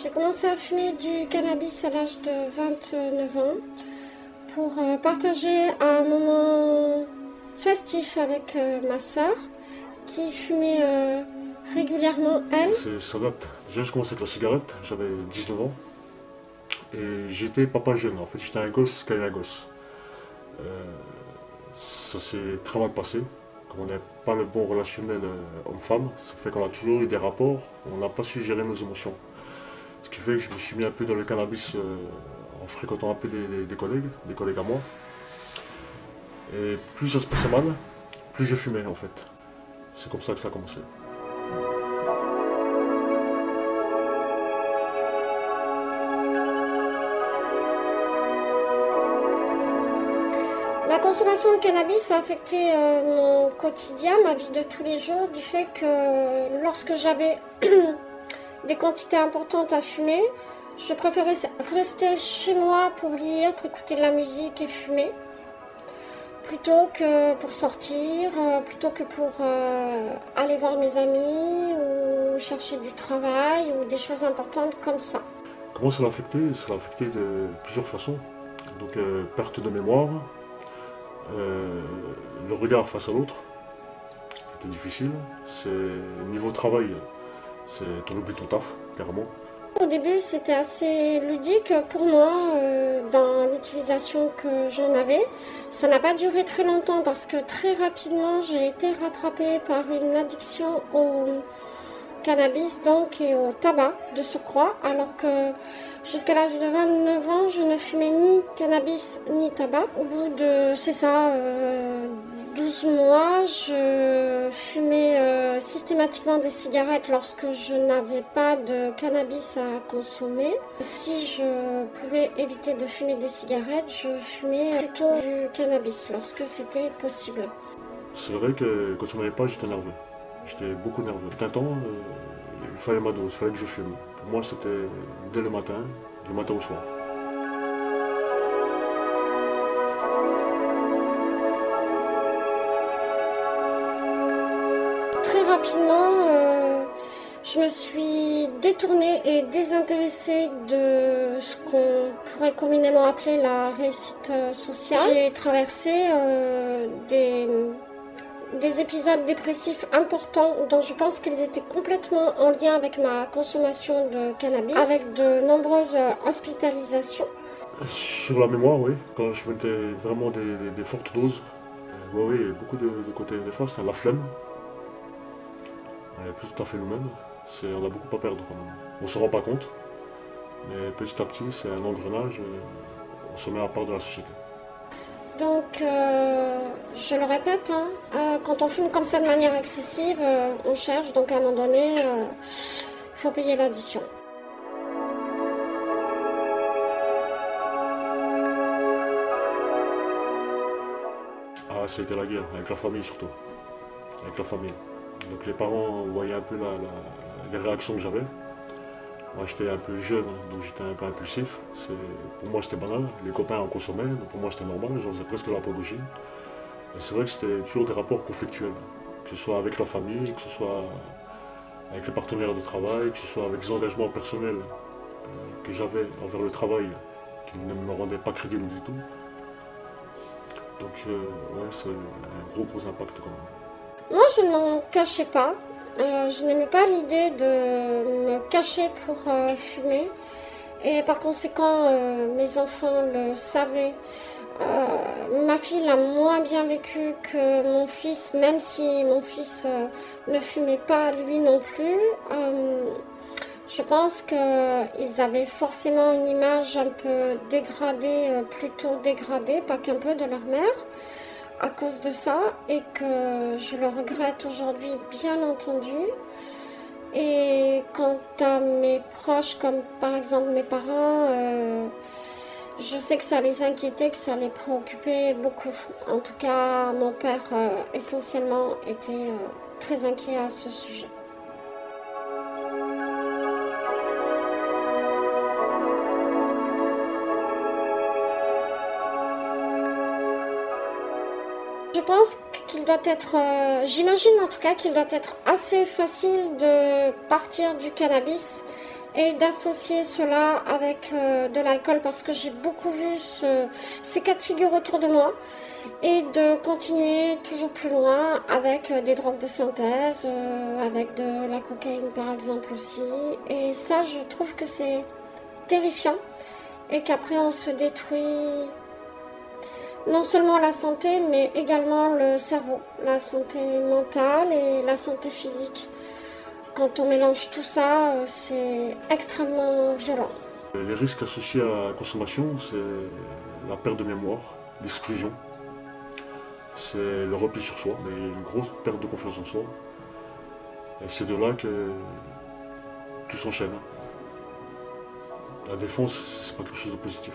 J'ai commencé à fumer du cannabis à l'âge de 29 ans pour partager un moment festif avec ma sœur qui fumait régulièrement elle. Ça date. Déjà, j'ai commencé avec la cigarette, j'avais 19 ans et j'étais papa jeune. En fait, j'étais un gosse qui avait un gosse. Ça s'est très mal passé. Comme on n'a pas le bon relationnel homme-femme, ça fait qu'on a toujours eu des rapports, on n'a pas su gérer nos émotions. Ce qui fait que je me suis mis un peu dans le cannabis en fréquentant un peu des collègues à moi. Et plus ça se passait mal, plus je fumais en fait. C'est comme ça que ça a commencé. La consommation de cannabis a affecté mon quotidien, ma vie de tous les jours, du fait que lorsque j'avais des quantités importantes à fumer, je préférais rester chez moi pour lire, pour écouter de la musique et fumer, plutôt que pour sortir, plutôt que pour aller voir mes amis ou chercher du travail ou des choses importantes comme ça. Comment ça l'a affecté? Ça l'a affecté de plusieurs façons. Donc perte de mémoire, le regard face à l'autre, c'était difficile. C'est niveau travail. T'en oublies ton taf, carrément. Au début, c'était assez ludique pour moi dans l'utilisation que j'en avais. Ça n'a pas duré très longtemps parce que très rapidement, j'ai été rattrapée par une addiction au cannabis donc et au tabac de surcroît, alors que jusqu'à l'âge de 29 ans, je ne fumais ni cannabis ni tabac. Au bout de, 12 mois, je fumais systématiquement des cigarettes lorsque je n'avais pas de cannabis à consommer. Si je pouvais éviter de fumer des cigarettes, je fumais plutôt du cannabis lorsque c'était possible. C'est vrai que quand j'en avais pas, j'étais nerveux. J'étais beaucoup nerveux. Un temps, il fallait ma dose, il fallait que je fume. Pour moi, c'était dès le matin au soir. Très rapidement, je me suis détournée et désintéressée de ce qu'on pourrait communément appeler la réussite sociale. J'ai traversé des épisodes dépressifs importants dont je pense qu'ils étaient complètement en lien avec ma consommation de cannabis, avec de nombreuses hospitalisations. Sur la mémoire, oui, quand je mettais vraiment des fortes doses, oui, beaucoup de côtés néfastes, la flemme, on n'est plus tout à fait nous-mêmes, on a beaucoup à perdre quand même. On ne se rend pas compte, mais petit à petit, c'est un engrenage, on se met à part de la société. Donc, je le répète, quand on fume comme ça de manière excessive, on cherche, donc à un moment donné, il faut payer l'addition. Ah, c'était la guerre, avec la famille surtout, avec la famille. Donc les parents voyaient un peu les réactions que j'avais. Moi j'étais un peu jeune, donc j'étais un peu impulsif. Pour moi c'était banal, les copains en consommaient, donc pour moi c'était normal, j'en faisais presque l'apologie. Et c'est vrai que c'était toujours des rapports conflictuels, que ce soit avec la famille, que ce soit avec les partenaires de travail, que ce soit avec les engagements personnels que j'avais envers le travail, qui ne me rendaient pas crédible du tout. Donc ouais, c'est un gros impact quand même. Moi, je ne m'en cachais pas. Je n'aimais pas l'idée de me cacher pour fumer. Et par conséquent, mes enfants le savaient. Ma fille l'a moins bien vécu que mon fils, même si mon fils ne fumait pas lui non plus. Je pense qu'ils avaient forcément une image un peu dégradée, plutôt dégradée, pas qu'un peu, de leur mère, à cause de ça, et que je le regrette aujourd'hui, bien entendu. Et quant à mes proches, comme par exemple mes parents, je sais que ça les inquiétait, que ça les préoccupait beaucoup. En tout cas, mon père, essentiellement, était très inquiet à ce sujet. Je pense qu'il doit être, j'imagine en tout cas qu'il doit être assez facile de partir du cannabis et d'associer cela avec de l'alcool parce que j'ai beaucoup vu ces cas de figure autour de moi et de continuer toujours plus loin avec des drogues de synthèse, avec de la cocaïne par exemple aussi. Et ça, je trouve que c'est terrifiant et qu'après on se détruit non seulement la santé, mais également le cerveau, la santé mentale et la santé physique. Quand on mélange tout ça, c'est extrêmement violent. Les risques associés à la consommation, c'est la perte de mémoire, l'exclusion, c'est le repli sur soi, mais une grosse perte de confiance en soi. Et c'est de là que tout s'enchaîne. La défense, c'est pas quelque chose de positif.